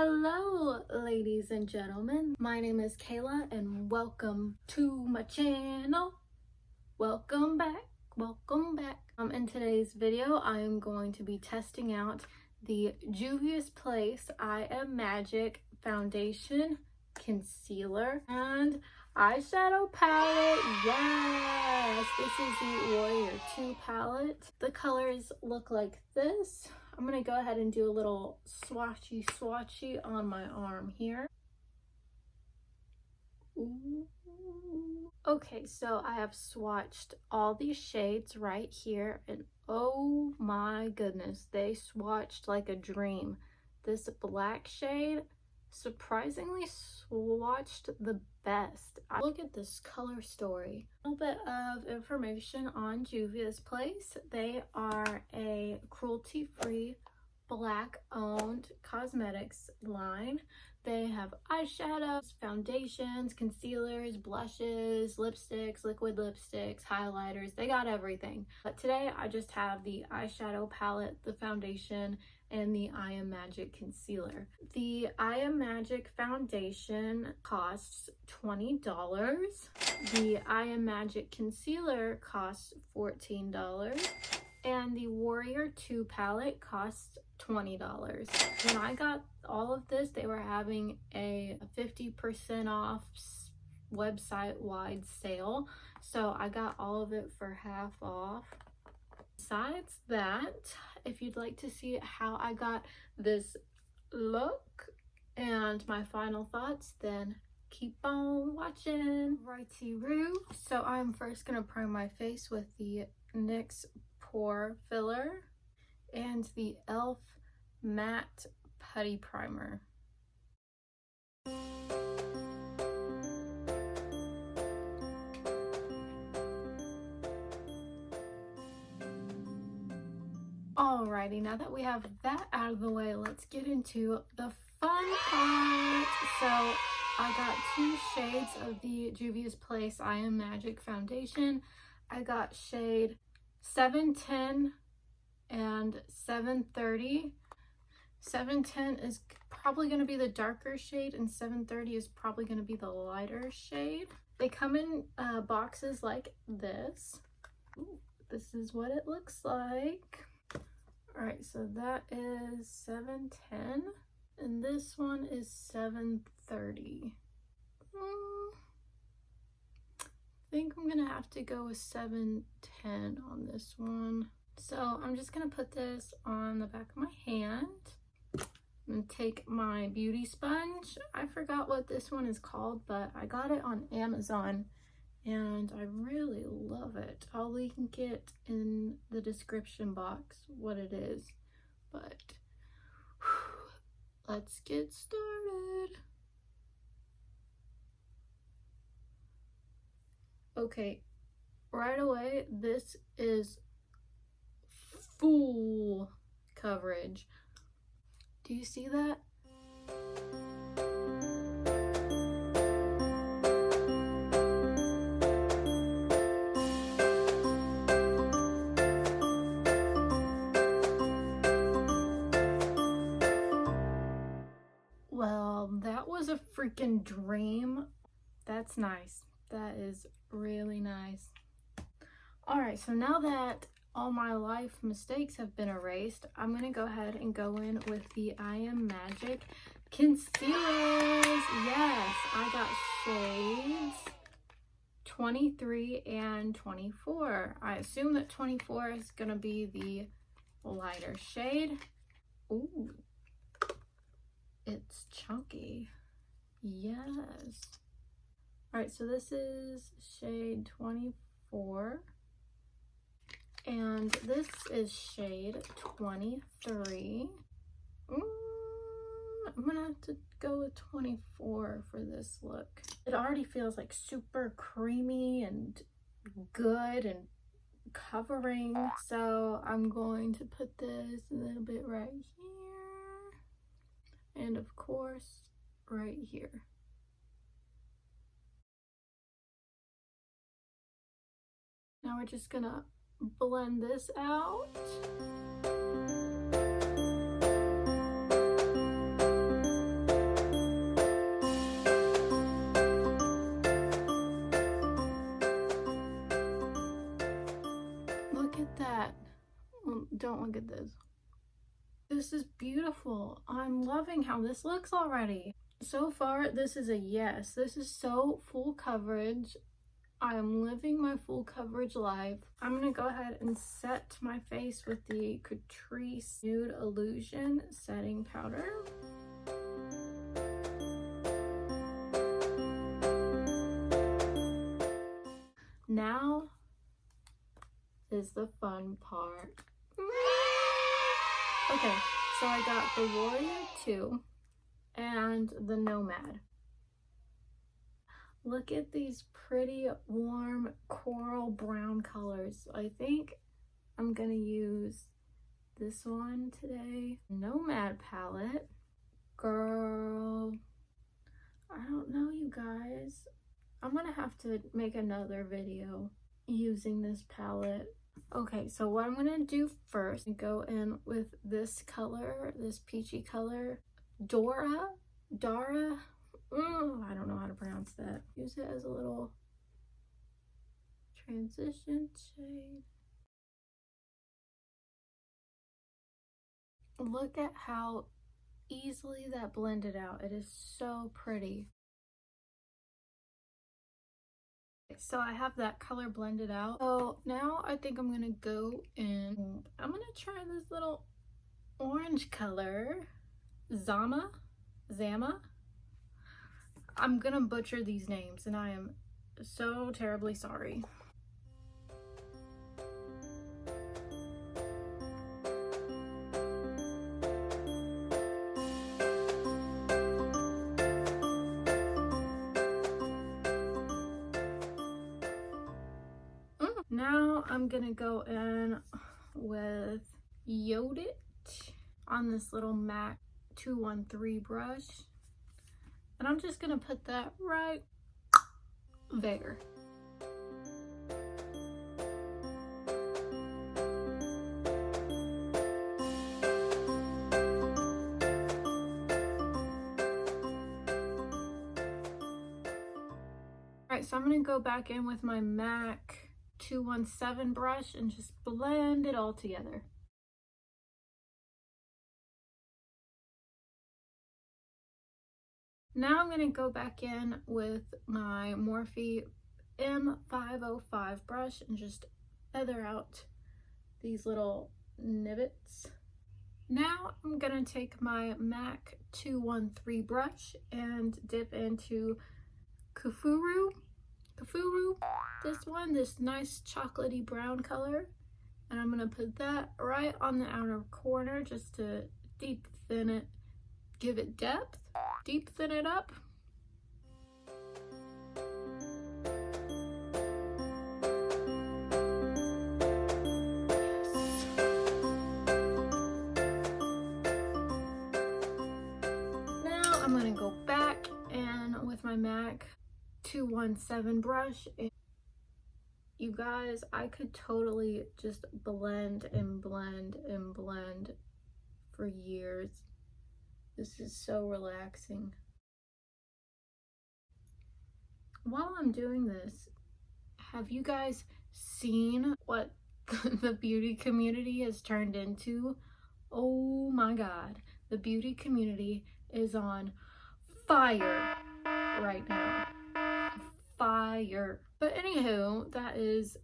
Hello ladies and gentlemen, my name is Kayla and welcome to my channel. Welcome back. In today's video I am going to be testing out the Juvia's Place I Am Magic foundation, concealer, and eyeshadow palette. Yes, this is the Warrior 2 palette. The colors look like this. I'm gonna go ahead and do a little swatchy on my arm here. Ooh. Okay, so I have swatched all these shades right here, and oh my goodness, they swatched like a dream. This black shade surprisingly swatched the best. Look at this color story. A little bit of information on Juvia's Place. They are a cruelty-free, Black-owned cosmetics line. They have eyeshadows, foundations, concealers, blushes, lipsticks, liquid lipsticks, highlighters. They got everything. But today I just have the eyeshadow palette, the foundation, and the I Am Magic concealer. The I Am Magic foundation costs $20. The I Am Magic concealer costs $14. And the Warrior 2 palette costs $20. When I got all of this, they were having a 50% off website-wide sale. So I got all of it for half off. Besides that, if you'd like to see how I got this look and my final thoughts, then keep on watching. Righty-roo. So I'm first going to prime my face with the NYX Pore Filler and the e.l.f. Matte Putty Primer. Alrighty, now that we have that out of the way, let's get into the fun part. So I got two shades of the Juvia's Place I Am Magic foundation. I got shade 710 and 730. 710 is probably going to be the darker shade and 730 is probably going to be the lighter shade. They come in boxes like this. Ooh, this is what it looks like. Alright, so that is 710 and this one is 730. I think I'm gonna have to go with 710 on this one. So I'm just gonna put this on the back of my hand and take my beauty sponge. I forgot what this one is called, but I got it on Amazon and I really love it. I'll link it in the description box what it is, but let's get started. Okay, right away, this is full coverage. Do you see that? Well, that was a freaking dream. That's nice. That is really nice. Alright, so now that all my life mistakes have been erased, I'm going to go ahead and go in with the I Am Magic concealers. Yes, I got shades 23 and 24. I assume that 24 is going to be the lighter shade. Ooh, it's chunky. Yes. Alright, so this is shade 24. And this is shade 23. I'm gonna have to go with 24 for this look. It already feels like super creamy and good and covering. So I'm going to put this a little bit right here. And of course, right here. Now we're just gonna blend this out. don't look at this. This is beautiful. I'm loving how this looks already. So far, this is a yes. This is so full coverage. I am living my full coverage life. I'm gonna go ahead and set my face with the Catrice Nude Illusion setting powder. Now is the fun part. Okay, so I got the Warrior 2 and the Nomad. Look at these pretty warm coral brown colors. I think I'm gonna use this one today. Nomad palette. Girl, I don't know, you guys. I'm gonna have to make another video using this palette. Okay, so what I'm gonna do first, go in with this color, this peachy color, Dara. I don't know how to pronounce that. Use it as a little transition shade. Look at how easily that blended out. It is so pretty. So I have that color blended out. So now I think I'm gonna go in. I'm gonna try this little orange color, Zama. I'm gonna butcher these names and I am so terribly sorry. Now I'm gonna go in with Yodit on this little MAC 213 brush. And I'm just gonna put that right there. Alright, so I'm gonna go back in with my MAC 217 brush and just blend it all together. Now I'm going to go back in with my Morphe M505 brush and just feather out these little nibbits. Now I'm going to take my MAC 213 brush and dip into Kufuru, this nice chocolatey brown color. And I'm going to put that right on the outer corner just to deep thin it, give it depth. Deep thin it up. Yes. Now I'm gonna go back in with my MAC 217 brush. You guys, I could totally just blend and blend and blend for years. This is so relaxing. While I'm doing this, have you guys seen what the beauty community has turned into? Oh my god, the beauty community is on fire right now. Fire. But anywho, that is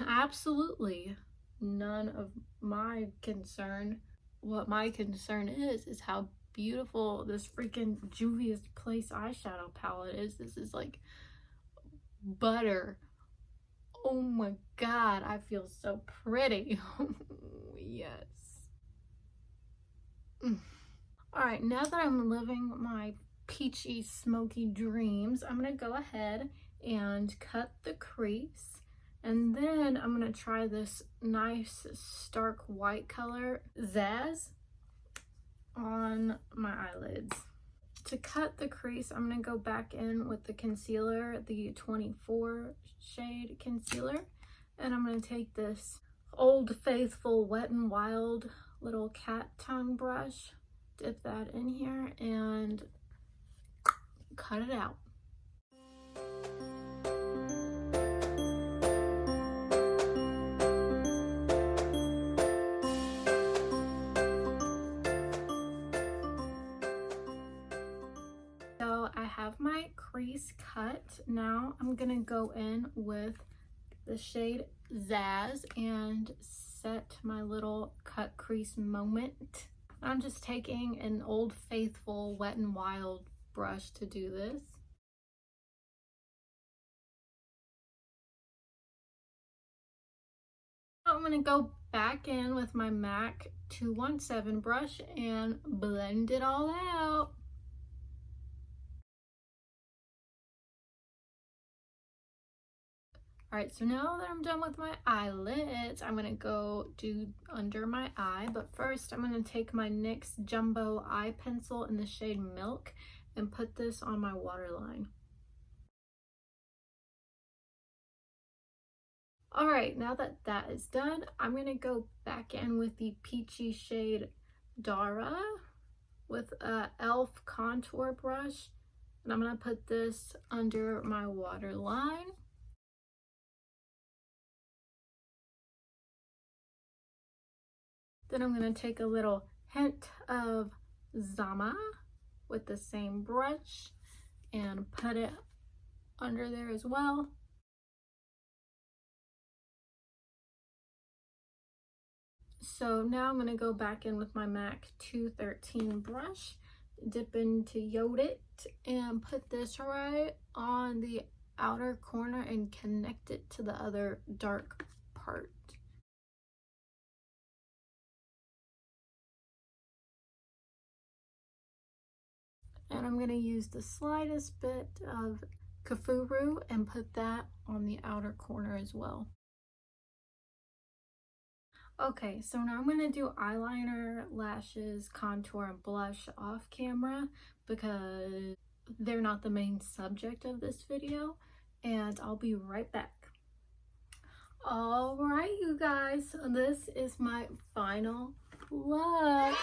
absolutely none of my concern. What my concern is how beautiful this freaking Juvia's Place eyeshadow palette is. This is like butter. Oh my god, I feel so pretty. Yes. Alright, now that I'm living my peachy smoky dreams, I'm gonna go ahead and cut the crease. And then I'm going to try this nice stark white color, Zazz, on my eyelids. To cut the crease, I'm going to go back in with the concealer, the 24 shade concealer. And I'm going to take this Old Faithful Wet n Wild little cat tongue brush, dip that in here, and cut it out. have my crease cut. Now I'm gonna go in with the shade Zazz and set my little cut crease moment. I'm just taking an Old Faithful Wet n Wild brush to do this. I'm gonna go back in with my MAC 217 brush and blend it all out. Alright, so now that I'm done with my eyelids, I'm gonna go do under my eye, but first I'm gonna take my NYX Jumbo Eye Pencil in the shade Milk and put this on my waterline. Alright, now that that is done, I'm gonna go back in with the peachy shade Dara with a e.l.f. contour brush, and I'm gonna put this under my waterline. Then I'm going to take a little hint of Zama with the same brush and put it under there as well. So now I'm going to go back in with my MAC 213 brush, dip into Yodit, and put this right on the outer corner and connect it to the other dark part. And I'm going to use the slightest bit of Kafuru and put that on the outer corner as well. Okay, so now I'm going to do eyeliner, lashes, contour, and blush off camera because they're not the main subject of this video, and I'll be right back. Alright, you guys, so this is my final look.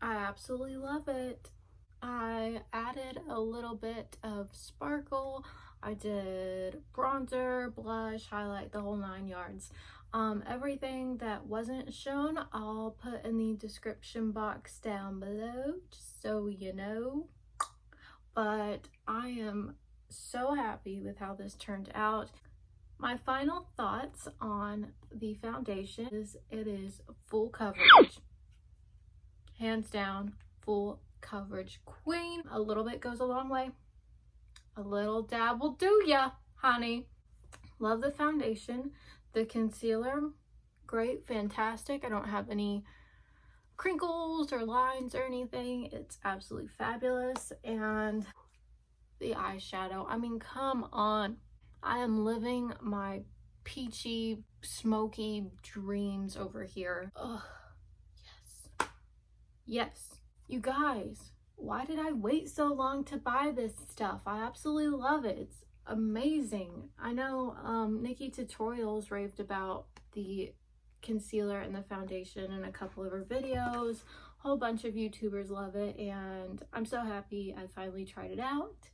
I absolutely love it. I added a little bit of sparkle. I did bronzer, blush, highlight, the whole 9 yards. Everything that wasn't shown, I'll put in the description box down below, just so you know. But I am so happy with how this turned out. My final thoughts on the foundation is it is full coverage. Hands down, full coverage queen. A little bit goes a long way. A little dab will do ya, honey. Love the foundation. The concealer, great, fantastic. I don't have any crinkles or lines or anything. It's absolutely fabulous. And the eyeshadow, I mean, come on. I am living my peachy, smoky dreams over here. Ugh. Yes, you guys, why did I wait so long to buy this stuff? I absolutely love it. It's amazing. I know Nikki Tutorials raved about the concealer and the foundation in a couple of her videos. A whole bunch of YouTubers love it, and I'm so happy I finally tried it out.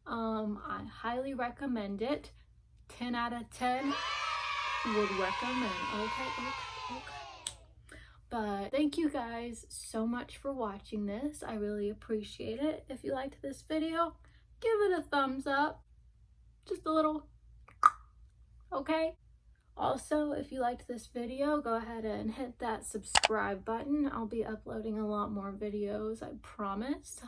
I highly recommend it. 10 out of 10 would recommend. Okay. But thank you guys so much for watching this. I really appreciate it. If you liked this video, give it a thumbs up. Just a little, okay? Also, if you liked this video, go ahead and hit that subscribe button. I'll be uploading a lot more videos, I promise.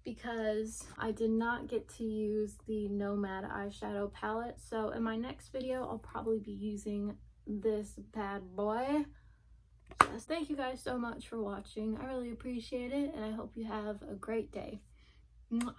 Because I did not get to use the Nomad eyeshadow palette. So in my next video, I'll probably be using this bad boy. Yes, thank you guys so much for watching. I really appreciate it, and I hope you have a great day. Mwah.